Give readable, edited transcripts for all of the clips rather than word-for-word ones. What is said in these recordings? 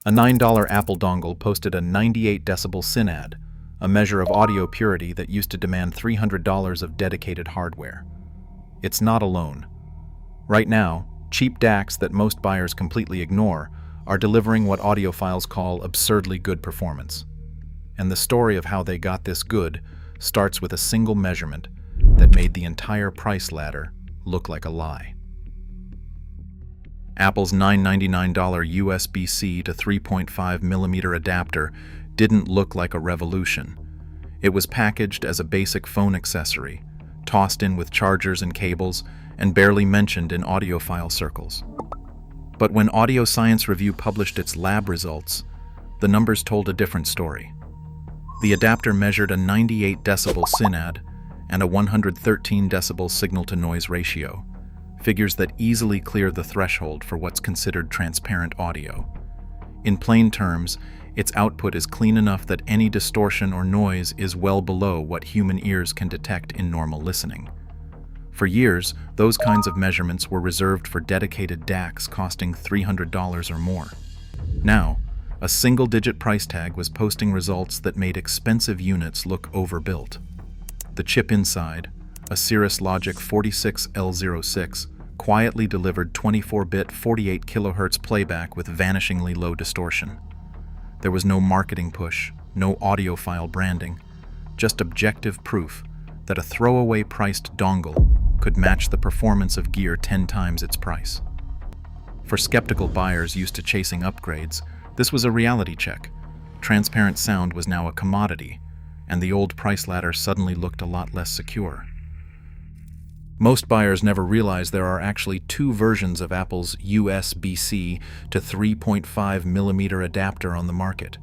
A $9 Apple dongle posted a 98 decibel SIN ad, a measure of audio purity that used to demand $300 of dedicated hardware. It's not alone. Right now, cheap DACs that most buyers completely ignore are delivering what audiophiles call absurdly good performance. And the story of how they got this good starts with a single measurement that made the entire price ladder look like a lie. Apple's $999 USB-C to 3.5mm adapter didn't look like a revolution. It was packaged as a basic phone accessory, tossed in with chargers and cables, and barely mentioned in audiophile circles. But when Audio Science Review published its lab results, the numbers told a different story. The adapter measured a 98 decibel SIN-AD and a 113 decibel signal-to-noise ratio, figures that easily clear the threshold for what's considered transparent audio. In plain terms, its output is clean enough that any distortion or noise is well below what human ears can detect in normal listening. For years, those kinds of measurements were reserved for dedicated DACs costing $300 or more. Now, a single-digit price tag was posting results that made expensive units look overbuilt. The chip inside, a Cirrus Logic 46L06, quietly delivered 24-bit 48 kHz playback with vanishingly low distortion. There was no marketing push, no audiophile branding, just objective proof that a throwaway-priced dongle could match the performance of gear 10 times its price. For skeptical buyers used to chasing upgrades, this was a reality check. Transparent sound was now a commodity, and the old price ladder suddenly looked a lot less secure. Most buyers never realize there are actually two versions of Apple's USB-C to 3.5mm adapter on the market.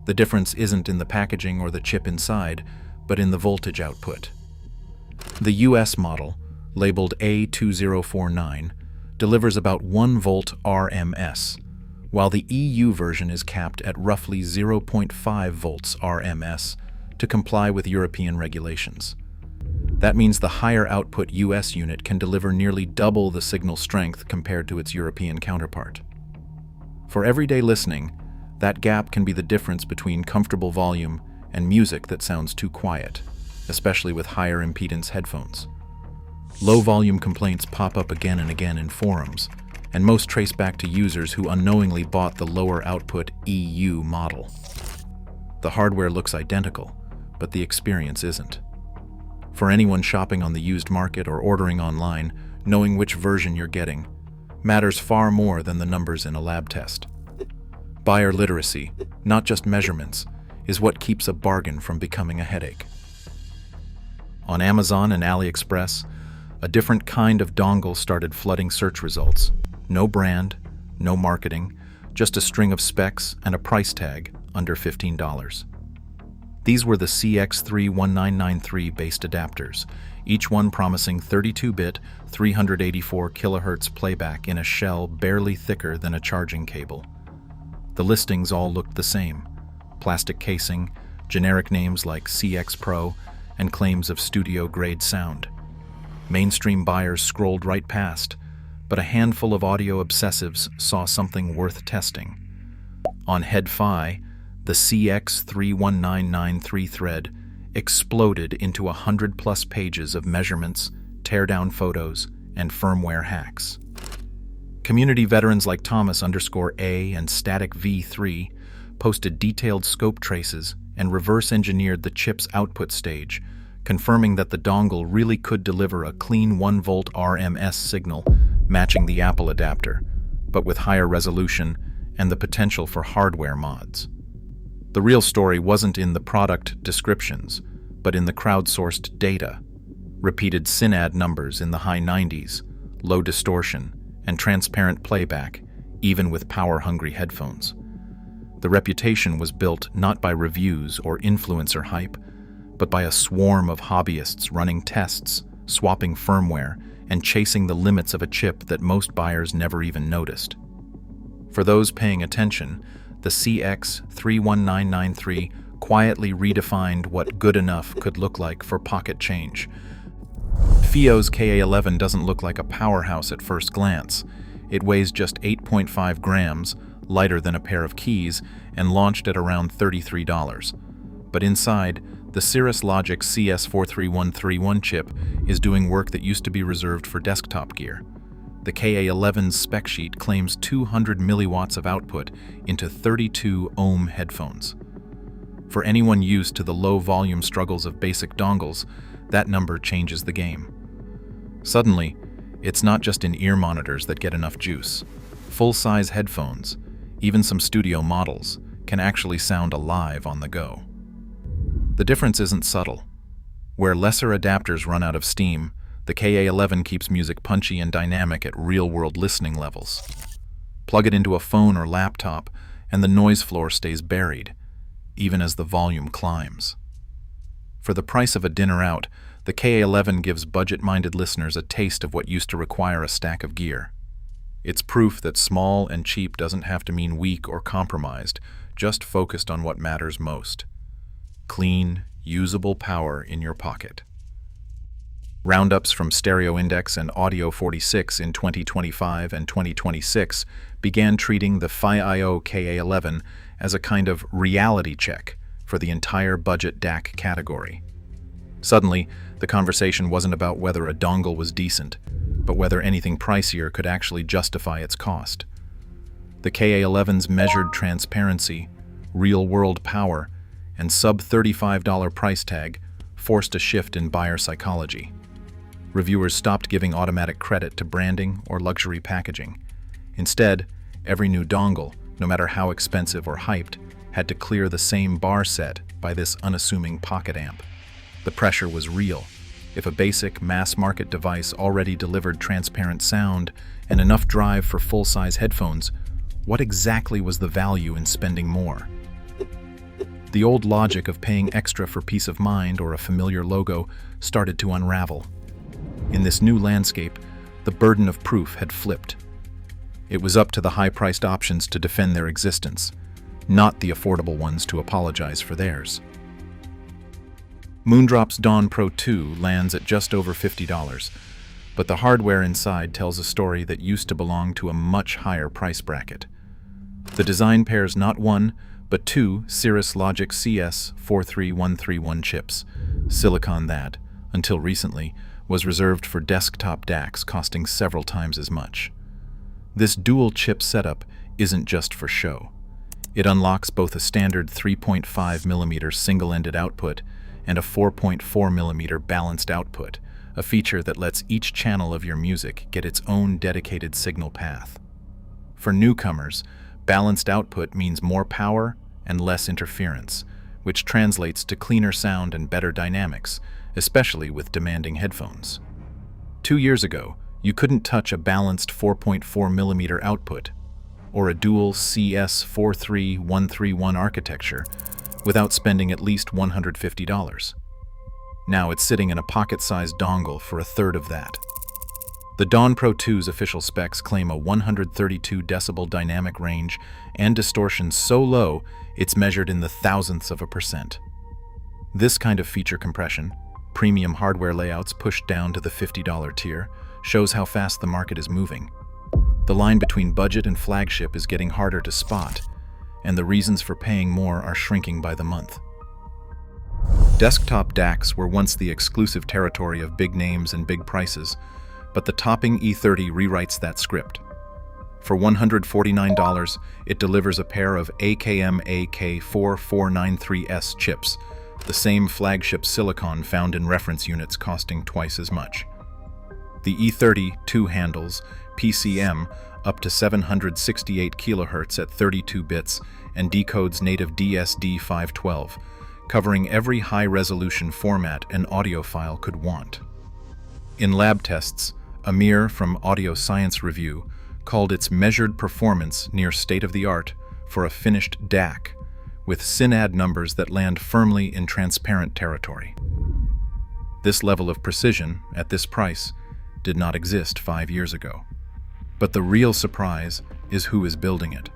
The difference isn't in the packaging or the chip inside, but in the voltage output. The US model, labeled A2049, delivers about 1 volt RMS, while the EU version is capped at roughly 0.5 volts RMS to comply with European regulations. That means the higher output US unit can deliver nearly double the signal strength compared to its European counterpart. For everyday listening, that gap can be the difference between comfortable volume and music that sounds too quiet, especially with higher impedance headphones. Low volume complaints pop up again and again in forums, and most trace back to users who unknowingly bought the lower output EU model. The hardware looks identical, but the experience isn't. For anyone shopping on the used market or ordering online, knowing which version you're getting matters far more than the numbers in a lab test. Buyer literacy, not just measurements, is what keeps a bargain from becoming a headache. On Amazon and AliExpress, a different kind of dongle started flooding search results. No brand, no marketing, just a string of specs and a price tag under $15. These were the CX31993 based adapters, each one promising 32-bit, 384 kHz playback in a shell barely thicker than a charging cable. The listings all looked the same: plastic casing, generic names like CX Pro, and claims of studio-grade sound. Mainstream buyers scrolled right past, but a handful of audio obsessives saw something worth testing. On Headphone, the CX31993 thread exploded into 100-plus pages of measurements, teardown photos, and firmware hacks. Community veterans like Thomas_A and Static V3 posted detailed scope traces and reverse-engineered the chip's output stage, confirming that the dongle really could deliver a clean 1 volt RMS signal matching the Apple adapter, but with higher resolution and the potential for hardware mods. The real story wasn't in the product descriptions, but in the crowdsourced data. Repeated SIN-AD numbers in the high 90s, low distortion, and transparent playback, even with power-hungry headphones. The reputation was built not by reviews or influencer hype, but by a swarm of hobbyists running tests, swapping firmware, and chasing the limits of a chip that most buyers never even noticed. For those paying attention, the CX31993 quietly redefined what good enough could look like for pocket change. FiO's KA11 doesn't look like a powerhouse at first glance. It weighs just 8.5 grams, lighter than a pair of keys, and launched at around $33. But inside, the Cirrus Logic CS43131 chip is doing work that used to be reserved for desktop gear. The KA11's spec sheet claims 200 milliwatts of output into 32-ohm headphones. For anyone used to the low-volume struggles of basic dongles, that number changes the game. Suddenly, it's not just in-ear monitors that get enough juice. Full-size headphones, even some studio models, can actually sound alive on the go. The difference isn't subtle. Where lesser adapters run out of steam, the KA11 keeps music punchy and dynamic at real-world listening levels. Plug it into a phone or laptop, and the noise floor stays buried, even as the volume climbs. For the price of a dinner out, the KA11 gives budget-minded listeners a taste of what used to require a stack of gear. It's proof that small and cheap doesn't have to mean weak or compromised, just focused on what matters most. Clean, usable power in your pocket. Roundups from Stereo Index and Audio 46 in 2025 and 2026 began treating the FiIO KA11 as a kind of reality check for the entire budget DAC category. Suddenly, the conversation wasn't about whether a dongle was decent, but whether anything pricier could actually justify its cost. The KA11's measured transparency, real-world power, and sub-$35 price tag forced a shift in buyer psychology. Reviewers stopped giving automatic credit to branding or luxury packaging. Instead, every new dongle, no matter how expensive or hyped, had to clear the same bar set by this unassuming pocket amp. The pressure was real. If a basic, mass-market device already delivered transparent sound and enough drive for full-size headphones, what exactly was the value in spending more? The old logic of paying extra for peace of mind or a familiar logo started to unravel. In this new landscape, the burden of proof had flipped. It was up to the high-priced options to defend their existence, not the affordable ones to apologize for theirs. Moondrop's Dawn Pro 2 lands at just over $50, but the hardware inside tells a story that used to belong to a much higher price bracket. The design pairs not one, but two Cirrus Logic CS43131 chips, silicon that, until recently, was reserved for desktop DACs costing several times as much. This dual-chip setup isn't just for show. It unlocks both a standard 3.5mm single-ended output and a 4.4mm balanced output, a feature that lets each channel of your music get its own dedicated signal path. For newcomers, balanced output means more power and less interference, which translates to cleaner sound and better dynamics, especially with demanding headphones. 2 years ago, you couldn't touch a balanced 4.4mm output or a dual CS43131 architecture without spending at least $150. Now it's sitting in a pocket-sized dongle for a third of that. The Dawn Pro 2's official specs claim a 132 decibel dynamic range and distortion so low it's measured in the thousandths of a percent. This kind of feature compression, premium hardware layouts pushed down to the $50 tier, shows how fast the market is moving. The line between budget and flagship is getting harder to spot, and the reasons for paying more are shrinking by the month. Desktop DACs were once the exclusive territory of big names and big prices, but the topping E30 rewrites that script. For $149, it delivers a pair of AKM AK4493S chips, the same flagship silicon found in reference units costing twice as much. The E30 2 handles PCM up to 768 kHz at 32 bits and decodes native DSD512, covering every high-resolution format an audiophile could want. In lab tests, Amir from Audio Science Review called its measured performance near state-of-the-art for a finished DAC, with SYNAD numbers that land firmly in transparent territory. This level of precision, at this price, did not exist 5 years ago. But the real surprise is who is building it.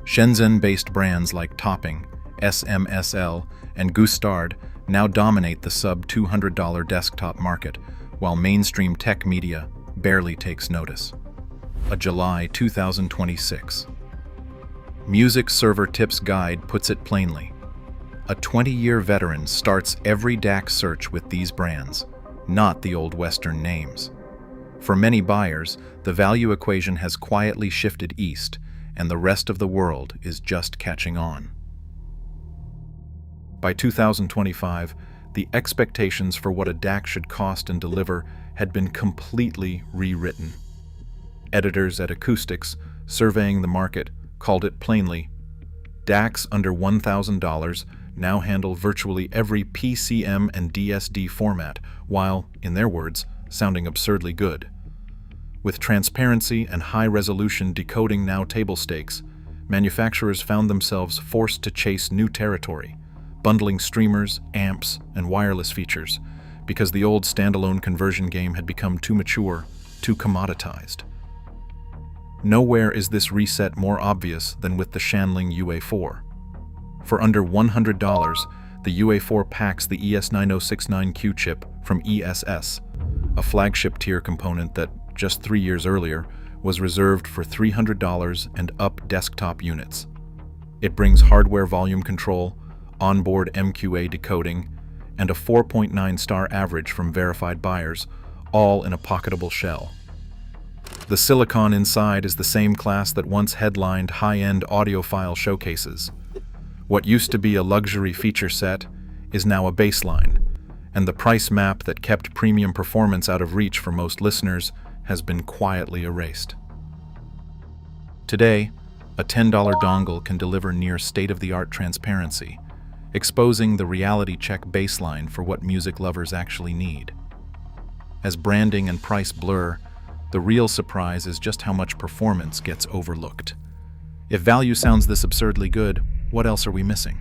Shenzhen-based brands like Topping, SMSL, and Gustard now dominate the sub-$200 desktop market, while mainstream tech media barely takes notice. A July 2026. Music Server Tips Guide puts it plainly. A 20-year veteran starts every DAC search with these brands, not the old Western names. For many buyers, the value equation has quietly shifted east, and the rest of the world is just catching on. By 2025, the expectations for what a DAC should cost and deliver had been completely rewritten. Editors at Acoustics, surveying the market, called it plainly, DACs under $1,000 now handle virtually every PCM and DSD format, while, in their words, sounding absurdly good. With transparency and high-resolution decoding now table stakes, manufacturers found themselves forced to chase new territory, bundling streamers, amps, and wireless features, because the old standalone conversion game had become too mature, too commoditized. Nowhere is this reset more obvious than with the Shanling UA4. For under $100, the UA4 packs the ES9069Q chip from ESS, a flagship tier component that, just 3 years earlier, was reserved for $300 and up desktop units. It brings hardware volume control, onboard MQA decoding, and a 4.9-star average from verified buyers, all in a pocketable shell. The silicon inside is the same class that once headlined high-end audiophile showcases. What used to be a luxury feature set is now a baseline, and the price map that kept premium performance out of reach for most listeners has been quietly erased. Today, a $10 dongle can deliver near state-of-the-art transparency, exposing the reality check baseline for what music lovers actually need. As branding and price blur, the real surprise is just how much performance gets overlooked. If value sounds this absurdly good, what else are we missing?